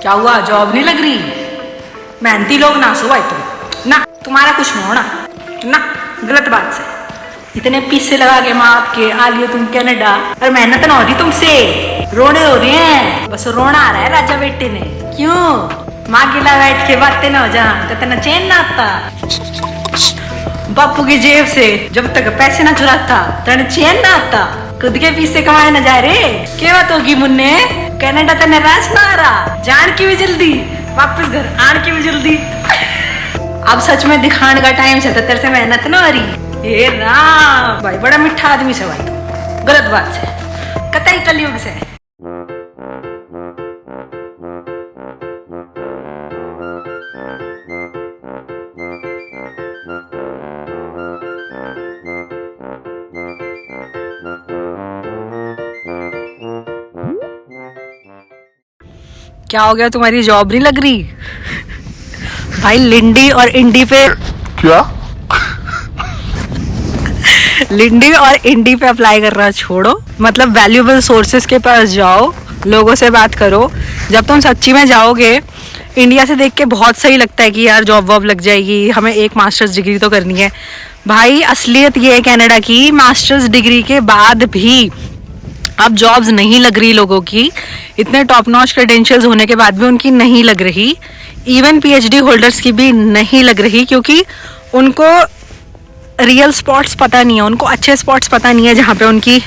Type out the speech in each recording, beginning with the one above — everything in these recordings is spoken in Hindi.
क्या हुआ, जॉब नहीं लग रही? मेहनती लोग ना सो भाई तुम ना, तुम्हारा कुछ नहीं होना ना, गलत बात से। इतने पैसे लगा के माँ आपके आ लिए तुम कनाडा, और मेहनत ना हो रही तुमसे, रोने हो रहे हैं, बस रोना आ रहा है राजा बेटे ने। क्यों? माँ गिला बैठ के बातें ना हो जा तो तेना चैन ना आता। बापू की जेब से जब तक पैसे ना चुराता तेना चैन ना आता, खुद के पैसे कमाए ना जा रे। क्या बात होगी मुन्ने, कनाडा तेने रास ना आ रहा, जान की भी जल्दी, वापस घर आने की भी जल्दी। अब सच में दिखाने का टाइम से तेरे से मेहनत ना हो रही। हे राम भाई, बड़ा मिठा आदमी से भाई तो, गलत बात से, कतई कलयुग से। क्या हो गया, तुम्हारी जॉब नहीं लग रही? भाई लिंडी और इंडी पे क्या? लिंडी और इंडी पे अप्लाई करना छोड़ो, मतलब वैल्यूएबल सोर्सेज के पास जाओ, लोगों से बात करो। जब तुम सच्ची में जाओगे, इंडिया से देख के बहुत सही लगता है कि यार जॉब वॉब लग जाएगी, हमें एक मास्टर्स डिग्री तो करनी है। भाई असलियत ये है कनाडा की, मास्टर्स डिग्री के बाद भी अब जॉब्स नहीं लग रही लोगों की, इतने टॉप नॉच क्रेडेंशियल्स होने के बाद भी उनकी नहीं लग रही। इवन पीएचडी होल्डर्स की भी नहीं लग रही, क्योंकि उनको रियल स्पॉट्स पता नहीं है, उनको अच्छे स्पॉट्स पता नहीं है जहाँ पे उनकी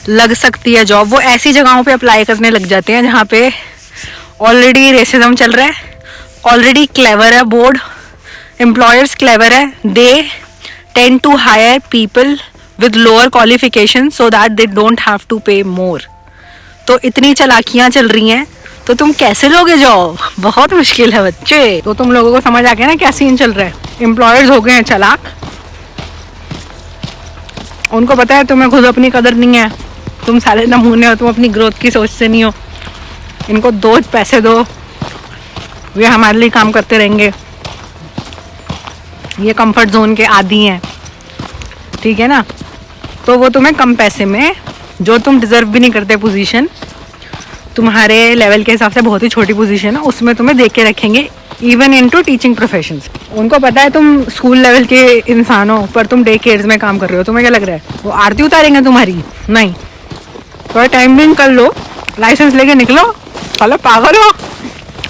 लग सकती है जॉब। वो ऐसी जगहों पे अप्लाई करने लग जाते हैं जहाँ पे ऑलरेडी रेसिज्म चल रहा है, ऑलरेडी क्लेवर है बोर्ड, एम्प्लॉयर्स क्लेवर है, they tend to hire people with lower qualification so that they don't have to pay more। तो इतनी चालाकियां चल रही हैं, तो तुम कैसे लोगे जॉब? बहुत मुश्किल है बच्चे। तो तुम लोगों को समझ आ गया ना क्या सीन चल रहा है। एम्प्लॉयर्स हो गए हैं चालाक, उनको पता है तुम्हें खुद अपनी कदर नहीं है, तुम सारे नमूने हो, तुम अपनी ग्रोथ की सोचते नहीं हो। इनको दो पैसे दो, वे हमारे लिए काम करते रहेंगे, ये कंफर्ट जोन के आदी हैं, ठीक है ना। तो वो तुम्हें कम पैसे में, जो तुम डिजर्व भी नहीं करते पोजीशन, तुम्हारे लेवल के हिसाब से बहुत ही छोटी पोजीशन है, उसमें तुम्हें देख के रखेंगे, इवन इनटू टीचिंग प्रोफेशंस। उनको पता है तुम स्कूल लेवल के इंसान हो, पर तुम डे केयर्स में काम कर रहे हो। तुम्हें क्या लग रहा है वो आरती उतारेंगे तुम्हारी? नहीं, थोड़ा टाइम भी कर लो, लाइसेंस लेके निकलो, चलो पागल हो।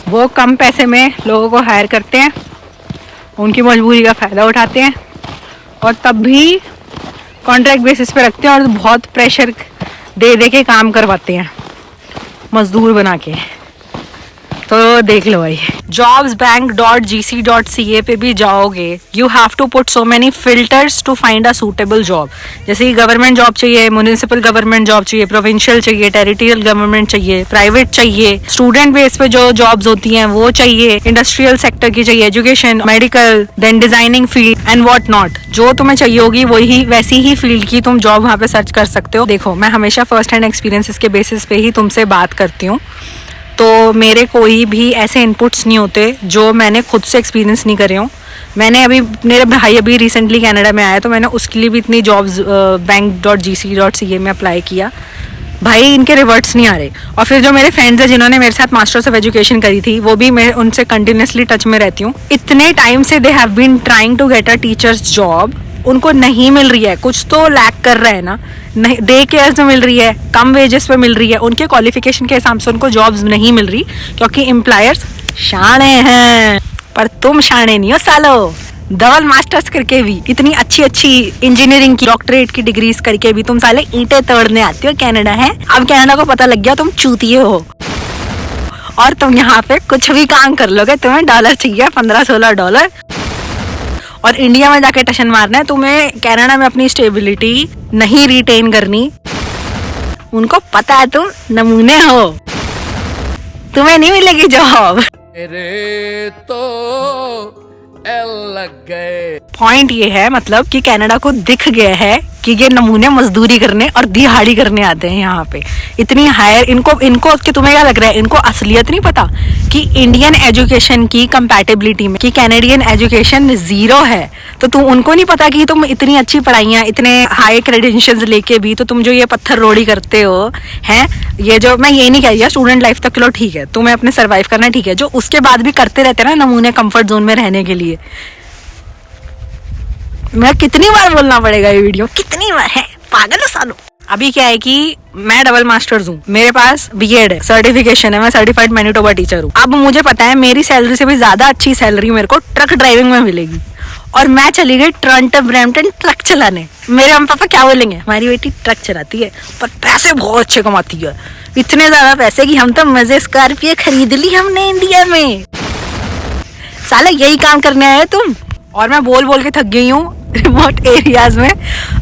वो कम पैसे में लोगों को हायर करते हैं, उनकी मजबूरी का फ़ायदा उठाते हैं, और तब भी कॉन्ट्रैक्ट बेसिस पे रखते हैं, और बहुत प्रेशर दे दे के काम करवाते हैं मजदूर बना के। तो देख लो भाई, jobsbank.gc.ca पे भी जाओगे, you have to put so many filters to find a suitable job. जैसे कि गवर्नमेंट जॉब चाहिए, म्यूनिसिपल गवर्नमेंट जॉब चाहिए, प्रोविंशियल चाहिए, टेरिटोरियल गवर्नमेंट चाहिए, प्राइवेट चाहिए, स्टूडेंट बेस पे जो जॉब्स होती हैं वो चाहिए, इंडस्ट्रियल सेक्टर की चाहिए, education, medical, then designing field and what not. जो तुम्हें चाहिए होगी वही वैसी ही फील्ड की तुम जॉब वहाँ पे सर्च कर सकते हो। देखो, मैं हमेशा फर्स्ट हैंड एक्सपीरियंसेस के बेसिस पे ही तुमसे बात करती हूँ, तो मेरे कोई भी ऐसे इनपुट्स नहीं होते जो मैंने खुद से एक्सपीरियंस नहीं करे हूँ। मैंने अभी, मेरे भाई अभी रिसेंटली कनाडा में आया, तो मैंने उसके लिए भी इतनी जॉब्स bank.gc.ca में अप्लाई किया, भाई इनके रिवर्ट्स नहीं आ रहे। और फिर जो मेरे फ्रेंड्स हैं जिन्होंने मेरे साथ मास्टर्स ऑफ एजुकेशन करी थी, वो भी मैं उनसे कंटिन्यूसली टच में रहती हूँ। इतने टाइम से they have been trying to get a teachers job, उनको नहीं मिल रही है। कुछ तो लैक कर रहा है ना, नहीं डे केयर्स में मिल रही है, कम वेजेस पे मिल रही है, उनके क्वालिफिकेशन के हिसाब से उनको जॉब्स नहीं मिल रही, क्योंकि एम्प्लॉयर्स शाणे हैं। पर तुम शाणे नहीं हो सालो, डबल मास्टर्स करके भी, इतनी अच्छी अच्छी इंजीनियरिंग की, डॉक्टरेट की डिग्रीज करके भी तुम साले ईंटें तोड़ने आते हो कनाडा है। अब कनाडा को पता लग गया तुम चूतिए हो, और तुम यहाँ पे कुछ भी काम कर लोगे। तुम्हें डॉलर चाहिए, $15-16, और इंडिया में जाके टशन मारना है। तुम्हें कनाडा में अपनी स्टेबिलिटी नहीं रिटेन करनी, उनको पता है तुम नमूने हो, तुम्हें नहीं मिलेगी जॉब। मेरे तो एल लग गए। पॉइंट ये है, मतलब कि कनाडा को दिख गया है कि ये नमूने मजदूरी करने और दिहाड़ी करने आते हैं यहाँ पे। इतनी हायर इनको कि तुम्हें क्या लग रहा है, इनको असलियत नहीं पता कि इंडियन एजुकेशन की कंपैटिबिलिटी में कि कैनेडियन एजुकेशन 0 है। तो तुम उनको नहीं पता कि तुम इतनी अच्छी पढ़ाइयाँ, इतने हाई क्रेडेंशियल्स लेके भी तो तुम जो ये पत्थर रोड़ी करते हो हैं, ये जो मैं ये नहीं कह रही स्टूडेंट लाइफ तक चलो ठीक है, तुम्हें अपने सर्वाइव करना ठीक है, जो उसके बाद भी करते रहते हैं ना नमूने कंफर्ट जोन में रहने के लिए। मैं कितनी बार बोलना पड़ेगा ये वीडियो, कितनी बार है, पागल हो सालो। अभी क्या है कि मैं डबल मास्टर्स हूँ, मेरे पास बीएड है, सर्टिफिकेशन है, मैं सर्टिफाइड मैनिटोबा टीचर हूँ। अब मुझे पता है मेरी सैलरी से भी ज्यादा अच्छी सैलरी मेरे को ट्रक ड्राइविंग में मिलेगी, और मैं चली गई टोरंटो ब्रैम्पटन ट्रक चलाने। मेरे मम्मी पापा क्या बोलेंगे, हमारी बेटी ट्रक चलाती है पर पैसे बहुत अच्छे कमाती है, इतने ज्यादा पैसे कि हम तो मजे स्कॉर्पियो खरीद ली हमने इंडिया में। साला यही काम करने आए तुम। और मैं बोल बोल के थक गई हूँ, रिमोट एरियाज में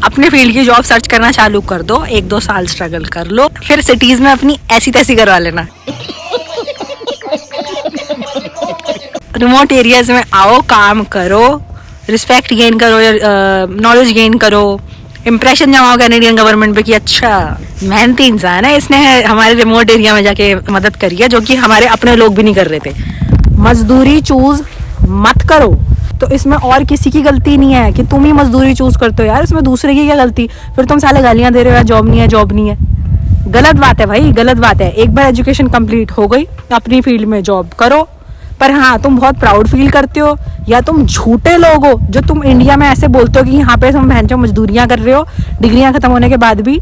अपने फील्ड की जॉब सर्च करना चालू कर दो, 1-2 साल स्ट्रगल कर लो, फिर सिटीज में अपनी ऐसी तैसी करवा लेना। रिमोट एरियाज में आओ, काम करो, रिस्पेक्ट गेन करो, नॉलेज गेन करो, इम्प्रेशन जमाओ कैनेडियन गवर्नमेंट पे कि अच्छा मेहनती इंसान है, इसने हमारे रिमोट एरिया में जाके मदद करी है, जो कि हमारे अपने लोग भी नहीं कर रहे थे। मजदूरी चूज मत करो। तो इसमें और किसी की गलती नहीं है कि तुम ही मजदूरी चूज करते हो यार, इसमें दूसरे की क्या गलती। फिर तुम साले गालियां दे रहे हो यार, जॉब नहीं है, जॉब नहीं है। गलत बात है भाई, गलत बात है। एक बार एजुकेशन कंप्लीट हो गई, अपनी फील्ड में जॉब करो। पर हाँ, तुम बहुत प्राउड फील करते हो या तुम झूठे लोग हो जो तुम इंडिया में ऐसे बोलते हो कि यहाँ पे तुम बहन मजदूरियां कर रहे हो डिग्रियां खत्म होने के बाद भी,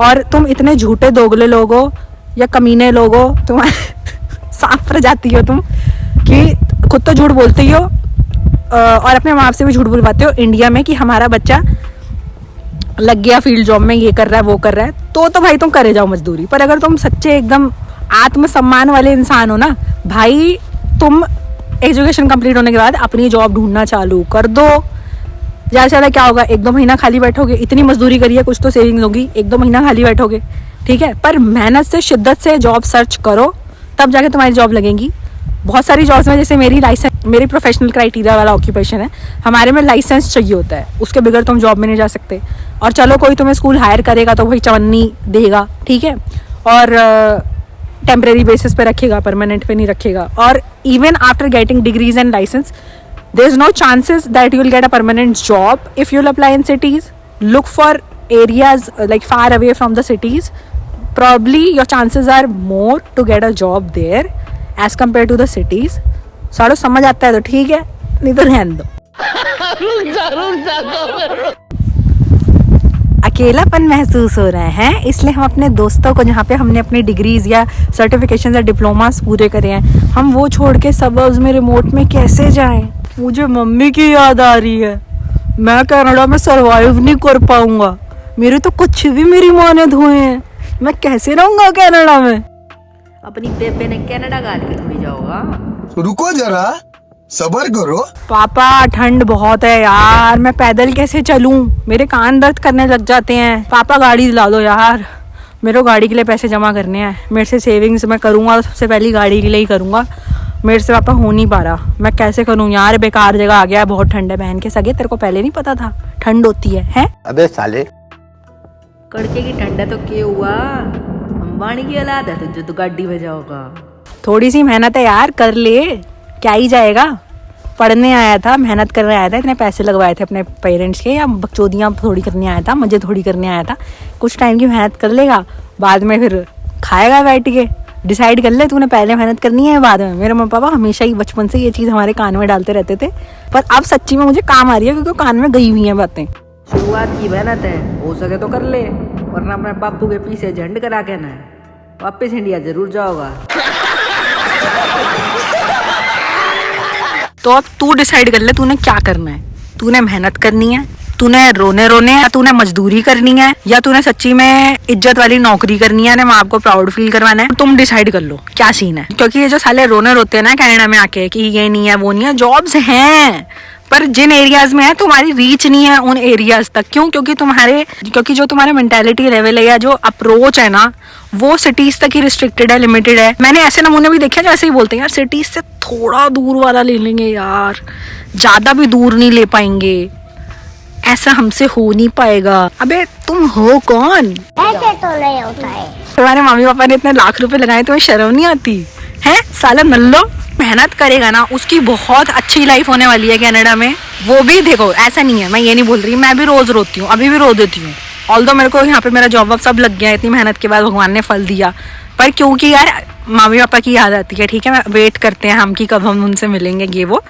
और तुम इतने झूठे दोगले लोग हो या कमीने लोग हो, तुम सांप प्रजाति हो तुम, कि खुद तो झूठ बोलते ही हो और अपने माँ बाप से भी झूठ बुलवाते हो इंडिया में कि हमारा बच्चा लग गया फील्ड जॉब में, ये कर रहा है, वो कर रहा है। तो भाई तुम करे जाओ मजदूरी। पर अगर तुम सच्चे एकदम आत्मसम्मान वाले इंसान हो ना भाई, तुम एजुकेशन कंप्लीट होने के बाद अपनी जॉब ढूंढना चालू कर दो। ज़्यादा से ज़्यादा क्या होगा, 1-2 महीना खाली बैठोगे, इतनी मजदूरी करिए, कुछ तो सेविंग्स होगी, 1-2 महीना खाली बैठोगे, ठीक है। पर मेहनत से, शिद्दत से जॉब सर्च करो, तब जाके तुम्हारी जॉब लगेगी। बहुत सारी जॉब्स में, जैसे मेरी प्रोफेशनल क्राइटेरिया वाला ऑक्यूपेशन है, हमारे में लाइसेंस चाहिए होता है, उसके बगैर तुम जॉब में नहीं जा सकते। और चलो कोई तुम्हें स्कूल हायर करेगा तो वही चवन्नी देगा, ठीक है, और टेम्परेरी बेसिस पे रखेगा, परमानेंट पे नहीं रखेगा। और even after getting degrees and licence, there is no chances that you will get a permanent job if you will apply in cities. Look for areas like far away from the cities, probably your chances are more to get a job there as compared to the cities. सालों समझ आता है तो ठीक है, नहीं तो रहने दो। अकेलापन महसूस हो रहा है, इसलिए हम अपने दोस्तों को, जहाँ पे हमने अपनी डिग्रीज या सर्टिफिकेशन या डिप्लोमास पूरे करे हैं, हम वो छोड़ के सबर्ब्स में रिमोट में कैसे जाएं। मुझे मम्मी की याद आ रही है, मैं कनाडा में सरवाइव नहीं कर पाऊंगा, मेरे तो कुछ भी मेरी माँ ने धोए हैं, मैं कैसे रहूंगा कनाडा में। अपनी बेबे ने कनाडा गाल के थोड़ी जाओगा। रुको जरा, सब्र करो। पापा ठंड बहुत है यार, मैं पैदल कैसे चलूं, मेरे कान दर्द करने लग जाते हैं। पापा गाड़ी दिला दो यार, मेरे को गाड़ी के लिए पैसे जमा करने हैं। मेरे से सेविंग्स मैं करूंगा, सबसे पहली गाड़ी के लिए ही करूंगा। मेरे से पापा हो नहीं पा रहा, मैं कैसे करूं यार, बेकार जगह आ गया, बहुत ठंड है। बहन के सगे, तेरे को पहले नहीं पता था ठंड होती है? अबे साले, कड़के की ठंडा तो क्या हुआ, अंबानी की औलाद है तुझे तो गाड़ी बजाओगा। थोड़ी सी मेहनत है यार, कर ले, क्या ही जाएगा। पढ़ने आया था, मेहनत करने आया था, इतने पैसे लगवाए थे अपने पेरेंट्स के, या बकचोदियाँ थोड़ी करने आया था, मजे थोड़ी करने आया था। कुछ टाइम की मेहनत कर लेगा, बाद में फिर खाएगा बैठ के। डिसाइड कर ले तूने पहले मेहनत करनी है बाद में। मेरे मम्मी पापा हमेशा ही बचपन से ये चीज़ हमारे कान में डालते रहते थे, पर अब सच्ची में मुझे काम आ रही है, क्योंकि कान में गई हुई हैं बातें। शुरुआत की मेहनत है, हो सके तो कर ले, वरना अपने बापू के पीछे झंड करा के ना वापस इंडिया जरूर जाओगा। तो अब तू डिसाइड कर ले तूने क्या करना है। तूने मेहनत करनी है, तूने रोने या तूने मजदूरी करनी है, या तूने सच्ची में इज्जत वाली नौकरी करनी है, माँ बाप को प्राउड फील करवाना है। तुम डिसाइड कर लो क्या सीन है। क्योंकि ये जो साले रोने रोते हैं ना कनाडा में आके कि ये नहीं है वो नहीं है, जॉब्स हैं, पर जिन एरियाज में है तुम्हारी रीच नहीं है उन एरियाज तक। क्यों? क्योंकि जो तुम्हारे मेंटालिटी लेवल है या जो अप्रोच है ना, वो सिटीज तक ही रिस्ट्रिक्टेड है, लिमिटेड है। मैंने ऐसे नमूने भी देखे जैसे ही बोलते हैं यार सिटीज से थोड़ा दूर वाला ले लेंगे यार, ज्यादा भी दूर नहीं ले पाएंगे, ऐसा हमसे हो नहीं पाएगा। अबे तुम हो कौन? ऐसे तो नहीं होता है। तुम्हारे मम्मी पापा ने इतने लाख रुपए लगाए, तुम्हें शर्म नहीं आती है? साला नल्लो मेहनत करेगा ना, उसकी बहुत अच्छी लाइफ होने वाली है कनाडा में। वो भी देखो, ऐसा नहीं है, मैं ये नहीं बोल रही, मैं भी रोज रोती हूँ, अभी भी रो देती हूँ। ऑल्दो मेरे को यहाँ पे मेरा जॉब वॉब सब लग गया, इतनी मेहनत के बाद भगवान ने फल दिया, पर क्योंकि यार मम्मी पापा की याद आती है। ठीक है, वेट करते हैं हम कि कब हम उनसे मिलेंगे ये वो,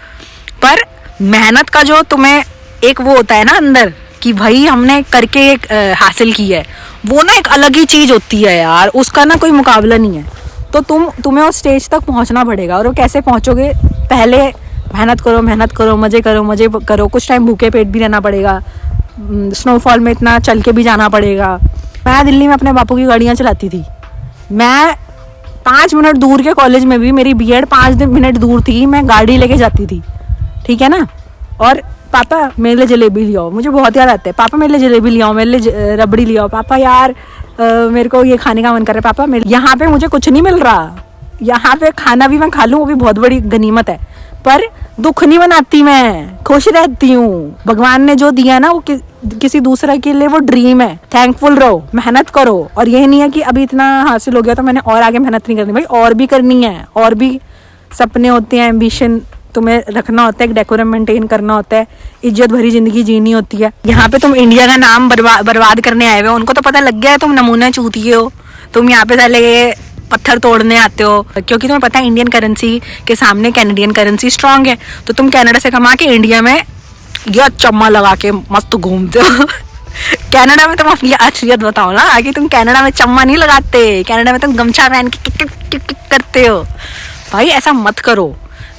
पर मेहनत का जो तुम्हें एक वो होता है ना अंदर कि भाई हमने करके एक हासिल की है, वो ना एक अलग ही चीज होती है यार, उसका ना कोई मुकाबला नहीं है। तो तुम्हें उस स्टेज तक पहुंचना पड़ेगा। और वो कैसे पहुंचोगे? पहले मेहनत करो, मजे करो, कुछ टाइम भूखे पेट भी रहना पड़ेगा, स्नोफॉल में इतना चल के भी जाना पड़ेगा। मैं दिल्ली में अपने बापू की गाड़ियाँ चलाती थी, मैं 5 मिनट दूर के कॉलेज में भी, मेरी बीएड 5 मिनट दूर थी, मैं गाड़ी लेके जाती थी। ठीक है ना? और पापा मेरे लिए जलेबी ले आओ, मुझे बहुत याद आता है, पापा मेरे लिए जलेबी ले आओ, मेरे लिए रबड़ी ले आओ, पापा यार मेरे को ये खाने का मन कर रहा है, पापा मेरे यहाँ पे मुझे कुछ नहीं मिल रहा, यहाँ पे खाना भी मैं खा लूँ वो भी बहुत बड़ी गनीमत है, पर दुख नहीं मनाती, मैं खुश रहती हूँ। भगवान ने जो दिया ना वो किसी दूसरे के लिए वो ड्रीम है। थैंकफुल रहो, मेहनत करो, और ये नहीं है कि अभी इतना हासिल हो गया तो मैंने और आगे मेहनत नहीं करनी। भाई और भी करनी है, और भी सपने होते हैं, एम्बिशन तुम्हें रखना होता है, एक डेकोरम मेंटेन करना होता है, इज्जत भरी जिंदगी जीनी होती है। यहाँ पे तुम इंडिया का नाम बर्बाद करने आए हुए हो, उनको तो पता लग गया है तुम नमूने चूतिए हो, तुम यहाँ पे साले पत्थर तोड़ने आते हो, क्योंकि तुम्हें पता है इंडियन करेंसी के सामने कैनेडियन करेंसी स्ट्रांग है। तो तुम कनाडा से कमा के इंडिया में यह चम्मा लगा के मस्त घूमते हो। कनाडा में तुम अपनी असलियत बताओ ना, आगे तुम कनाडा में चम्मा नहीं लगाते, कनाडा में तुम गमछा पहन के किक किक किक करते हो। भाई ऐसा मत करो।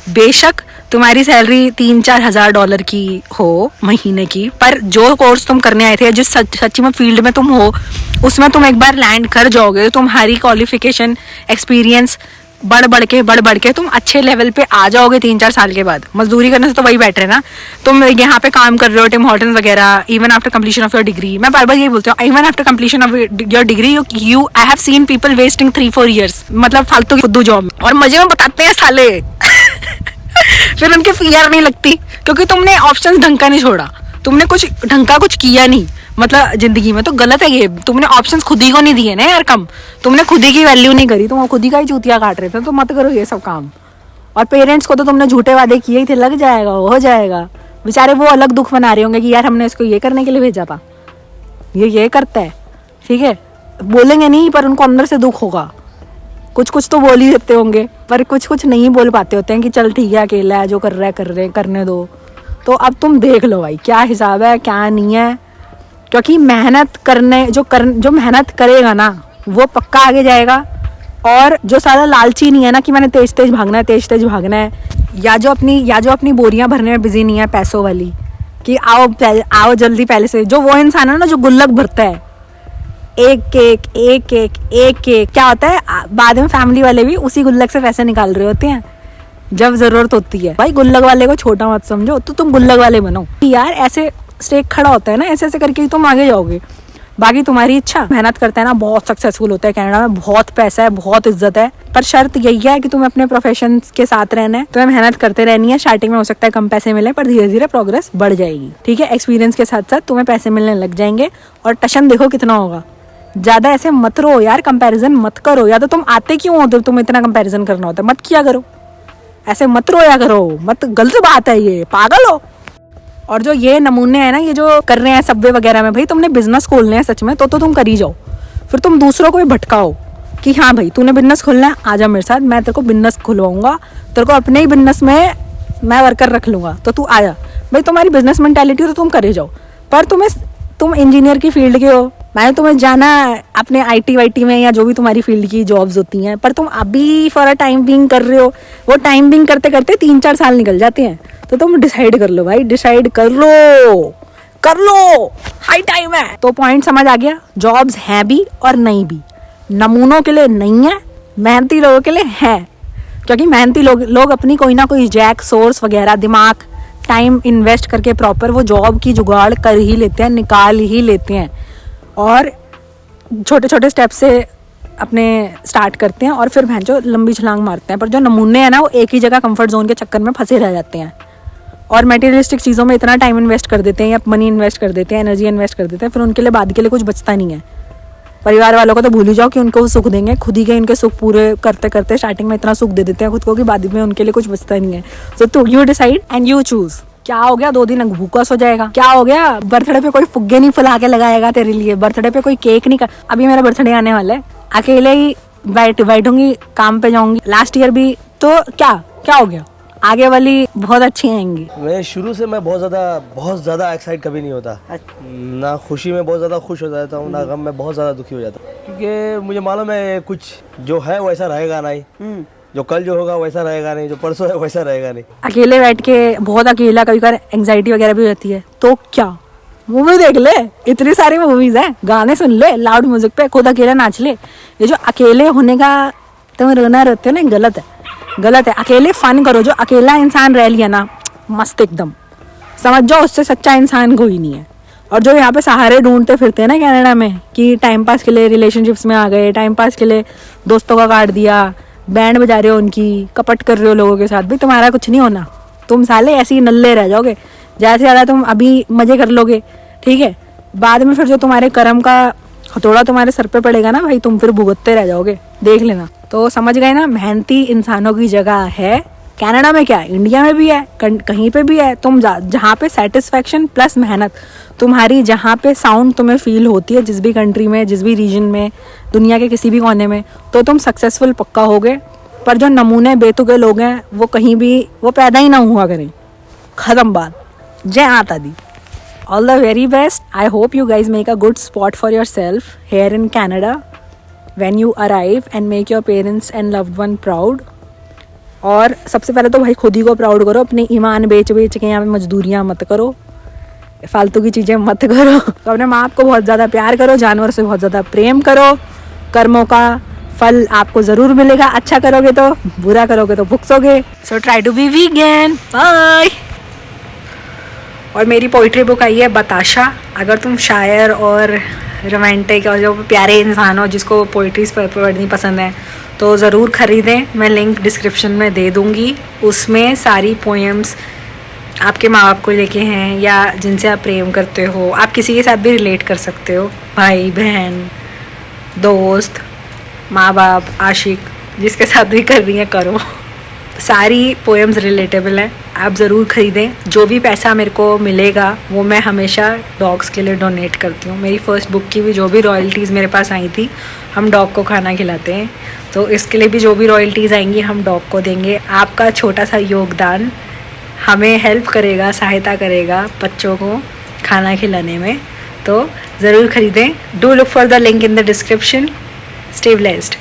बेशक तुम्हारी सैलरी 3-4 हज़ार डॉलर की हो महीने की, पर जो कोर्स तुम करने आए थे, जिस सच्ची में फील्ड में तुम हो, उसमें तुम एक बार लैंड कर जाओगे तो तुम्हारी क्वालिफिकेशन एक्सपीरियंस बढ़ के तुम अच्छे लेवल पे आ जाओगे 3-4 साल के बाद। मजदूरी करने से तो वही बेटर है ना। तुम यहाँ पे काम कर रहे हो टिम हॉर्टन्स वगैरह, even after completion of your degree, मैं बार बार यही बोलती हूँ, even after completion of your degree you I have seen people wasting 3-4 years, मतलब फालतू फुद्दू जॉब, और मजे में बताते हैं साले। फिर उनके पीआर नहीं लगती, क्योंकि तुमने ऑप्शन ढंग का नहीं छोड़ा, तुमने कुछ ढंग का कुछ किया नहीं, मतलब जिंदगी में। तो गलत है ये, तुमने ऑप्शंस खुद ही को नहीं दिए ना यार, कम तुमने खुद ही की वैल्यू नहीं करी, तुम खुद ही का ही चूतिया काट रहे थे। तो मत करो ये सब काम। और पेरेंट्स को तो तुमने झूठे वादे किए ही थे, लग जाएगा, हो जाएगा। बेचारे वो अलग दुख मना रहे होंगे कि यार हमने इसको ये करने के लिए भेजा था, ये करता है। ठीक है, बोलेंगे नहीं, पर उनको अंदर से दुख होगा। कुछ तो बोल ही देते होंगे, पर कुछ नहीं बोल पाते होते हैं कि चल ठीक है, अकेला है, जो कर रहा है करने दो। तो अब तुम देख लो भाई क्या हिसाब है, क्या नहीं है, क्योंकि मेहनत करने जो मेहनत करेगा ना वो पक्का आगे जाएगा। और जो सारा लालची नहीं है ना कि मैंने तेज तेज भागना है, या जो अपनी बोरियां भरने में बिजी नहीं है पैसों वाली, कि आओ जल्दी पहले से, जो वो इंसान है ना जो गुल्लक भरता है एक क्या होता है, बाद में फैमिली वाले भी उसी गुल्लक से पैसे निकाल रहे होते हैं जब जरूरत होती है। भाई गुल्लक वाले को छोटा मत समझो, तो तुम गुल्लक वाले बनो यार। ऐसे स्टेक खड़ा होता है ना, ऐसे करके ही तुम आगे जाओगे। बाकी तुम्हारी इच्छा, मेहनत करता है ना बहुत सक्सेसफुल होता है कनाडा में, बहुत पैसा है, बहुत इज्जत है, पर शर्त यही है कि तुम्हें अपने प्रोफेशन के साथ रहना है, तुम्हें मेहनत करते रहनी है। स्टार्टिंग में हो सकता है कम पैसे मिले, पर धीरे धीरे प्रोग्रेस बढ़ जाएगी। ठीक है, एक्सपीरियंस के साथ साथ तुम्हें पैसे मिलने लग जाएंगे, और टशन देखो कितना होगा। ज्यादा ऐसे मत रहो यार, कंपैरिजन मत करो। या तो तुम आते क्यों हो, तुम इतना कंपैरिजन करना होता है, मत किया करो, ऐसे मत रोया करो, मत, गलत बात है ये, पागल हो। और जो ये नमूने हैं ना, ये जो कर रहे हैं सबवे वगैरह में, भाई तुमने बिजनेस खोलने हैं सच में तो तुम कर ही जाओ। फिर तुम दूसरों को भी भटकाओ कि हाँ भाई तूने बिजनेस खोलना है, आजा मेरे साथ, मैं तेरे को बिजनेस खुलवाऊंगा, तेरे को अपने ही बिजनेस में मैं वर्कर रख लूंगा, तो तू आया। भाई तुम्हारी बिजनेस मेंटालिटी तो तुम करे जाओ, पर तुम इंजीनियर की फील्ड के हो, मैंने तुम्हें जाना अपने IT में या जो भी तुम्हारी फील्ड की जॉब्स होती हैं, पर तुम अभी फॉर अ टाइम बिंग कर रहे हो। वो टाइम बिंग करते करते 3-4 साल निकल जाते हैं। तो तुम डिसाइड कर लो भाई, डिसाइड कर लो, हाई टाइम है। तो पॉइंट समझ आ गया, जॉब्स हैं भी और नहीं भी, नमूनों के लिए नहीं है, मेहनती लोगों के लिए है। क्योंकि मेहनती लोग अपनी कोई ना कोई जैक सोर्स वगैरह, दिमाग टाइम इन्वेस्ट करके प्रॉपर वो जॉब की जुगाड़ कर ही लेते हैं, निकाल ही लेते हैं, और छोटे छोटे स्टेप से अपने स्टार्ट करते हैं, और फिर भैंचो लंबी छलांग मारते हैं। पर जो नमूने हैं ना, वो एक ही जगह कंफर्ट जोन के चक्कर में फंसे रह जाते हैं। और मटेरियलिस्टिक चीज़ों में इतना टाइम इन्वेस्ट कर देते हैं या मनी इन्वेस्ट कर देते हैं, एनर्जी इन्वेस्ट कर देते हैं, फिर उनके लिए बाद के लिए कुछ बचता नहीं है। परिवार वालों को तो भूल ही जाओ कि उनको वो सुख देंगे, खुद ही के उनके सुख पूरे करते करते स्टार्टिंग में इतना सुख दे देते हैं खुद को कि बाद में उनके लिए कुछ बचता नहीं है। सो तो you decide and you choose. क्या हो गया 2 दिन भूखा सो जाएगा? क्या हो गया बर्थडे पे कोई फुग्गे नहीं फुला के लगाएगा तेरे लिए? बर्थडे पे कोई केक नहीं कर, अभी मेरा बर्थडे आने वाला है, अकेले ही बैठूंगी, काम पे जाऊंगी। लास्ट ईयर भी तो क्या हो गया? आगे वाली बहुत अच्छी आएंगी। मैं शुरू से बहुत ज़्यादा एक्साइट कभी नहीं होता। ना खुशी में बहुत ज़्यादा खुश हो जाता हूँ, ना गम में बहुत ज़्यादा दुखी हो जाता हूँ, क्योंकि मुझे मालूम है कुछ जो है वैसा रहेगा नहीं, जो कल जो होगा वैसा रहेगा नहीं, जो परसों है वैसा रहेगा नहीं। अकेले बैठ के बहुत अकेला, कभी कभी एंग्जाइटी वगैरह भी हो जाती है, तो क्या मूवी देख ले, इतनी सारी मूवीज हैं, गाने सुन ले लाउड म्यूजिक पे, खुद अकेला नाच ले। ये जो अकेले होने का तुम रोना रहते हो ना, गलत है। अकेले फन करो। जो अकेला इंसान रह लिया ना मस्त एकदम, समझ जाओ उससे सच्चा इंसान कोई नहीं है। और जो यहाँ पे सहारे ढूंढते फिरते हैं ना कनाडा में कि टाइम पास के लिए रिलेशनशिप्स में आ गए, टाइम पास के लिए दोस्तों का काट दिया, बैंड बजा रहे हो उनकी, कपट कर रहे हो लोगों के साथ, भी तुम्हारा कुछ नहीं होना। तुम साले ऐसे ही नल्ले रह जाओगे। ज़्यादा से ज़्यादा तुम अभी मजे कर लोगे, ठीक है, बाद में फिर जो तुम्हारे कर्म का हथौड़ा तुम्हारे सर पे पड़ेगा ना भाई, तुम फिर भुगतते रह जाओगे, देख लेना। तो समझ गए ना, मेहनती इंसानों की जगह है कनाडा में, क्या इंडिया में भी है, कहीं पे भी है। तुम जहाँ पे सेटिस्फैक्शन प्लस मेहनत तुम्हारी, जहाँ पे साउंड तुम्हें फील होती है, जिस भी कंट्री में, जिस भी रीजन में, दुनिया के किसी भी कोने में, तो तुम सक्सेसफुल पक्का होगे। पर जो नमूने बेतुके लोग हैं वो कहीं भी वो पैदा ही ना हुआ करें। खत्म बात। जय माता दी। All the very best. I hope you guys make a good spot for yourself here in Canada when you arrive and make your parents and loved one proud. और सबसे पहले तो भाई खुद ही को प्राउड करो, अपने ईमान बेच के यहाँ पे मजदूरियाँ मत करो, फालतू की चीज़ें मत करो। तो अपने माँ बाप को बहुत ज़्यादा प्यार करो, जानवर से बहुत ज़्यादा प्रेम करो, कर्मों का फल आपको ज़रूर मिलेगा। अच्छा करोगे तो, बुरा करोगे तो भुगतोगे। So try to be vegan. Bye. और मेरी पोइट्री बुक आई है बताशा। अगर तुम शायर और रोमांटिक और जो प्यारे इंसान हो जिसको पोइट्रीज पढ़नी पसंद है तो ज़रूर ख़रीदें। मैं लिंक डिस्क्रिप्शन में दे दूँगी। उसमें सारी पोएम्स आपके माँ बाप को लेके हैं या जिनसे आप प्रेम करते हो, आप किसी के साथ भी रिलेट कर सकते हो, भाई बहन दोस्त माँ बाप आशिक, जिसके साथ भी कर रही हैं करो। सारी पोएम्स रिलेटेबल हैं, आप ज़रूर ख़रीदें। जो भी पैसा मेरे को मिलेगा वो मैं हमेशा डॉग्स के लिए डोनेट करती हूँ। मेरी फ़र्स्ट बुक की भी जो भी रॉयल्टीज़ मेरे पास आई थी, हम डॉग को खाना खिलाते हैं, तो इसके लिए भी जो भी रॉयल्टीज़ आएंगी हम डॉग को देंगे। आपका छोटा सा योगदान हमें हेल्प करेगा, सहायता करेगा बच्चों को खाना खिलाने में, तो ज़रूर ख़रीदें। Do look for the link in the description. Stay blessed.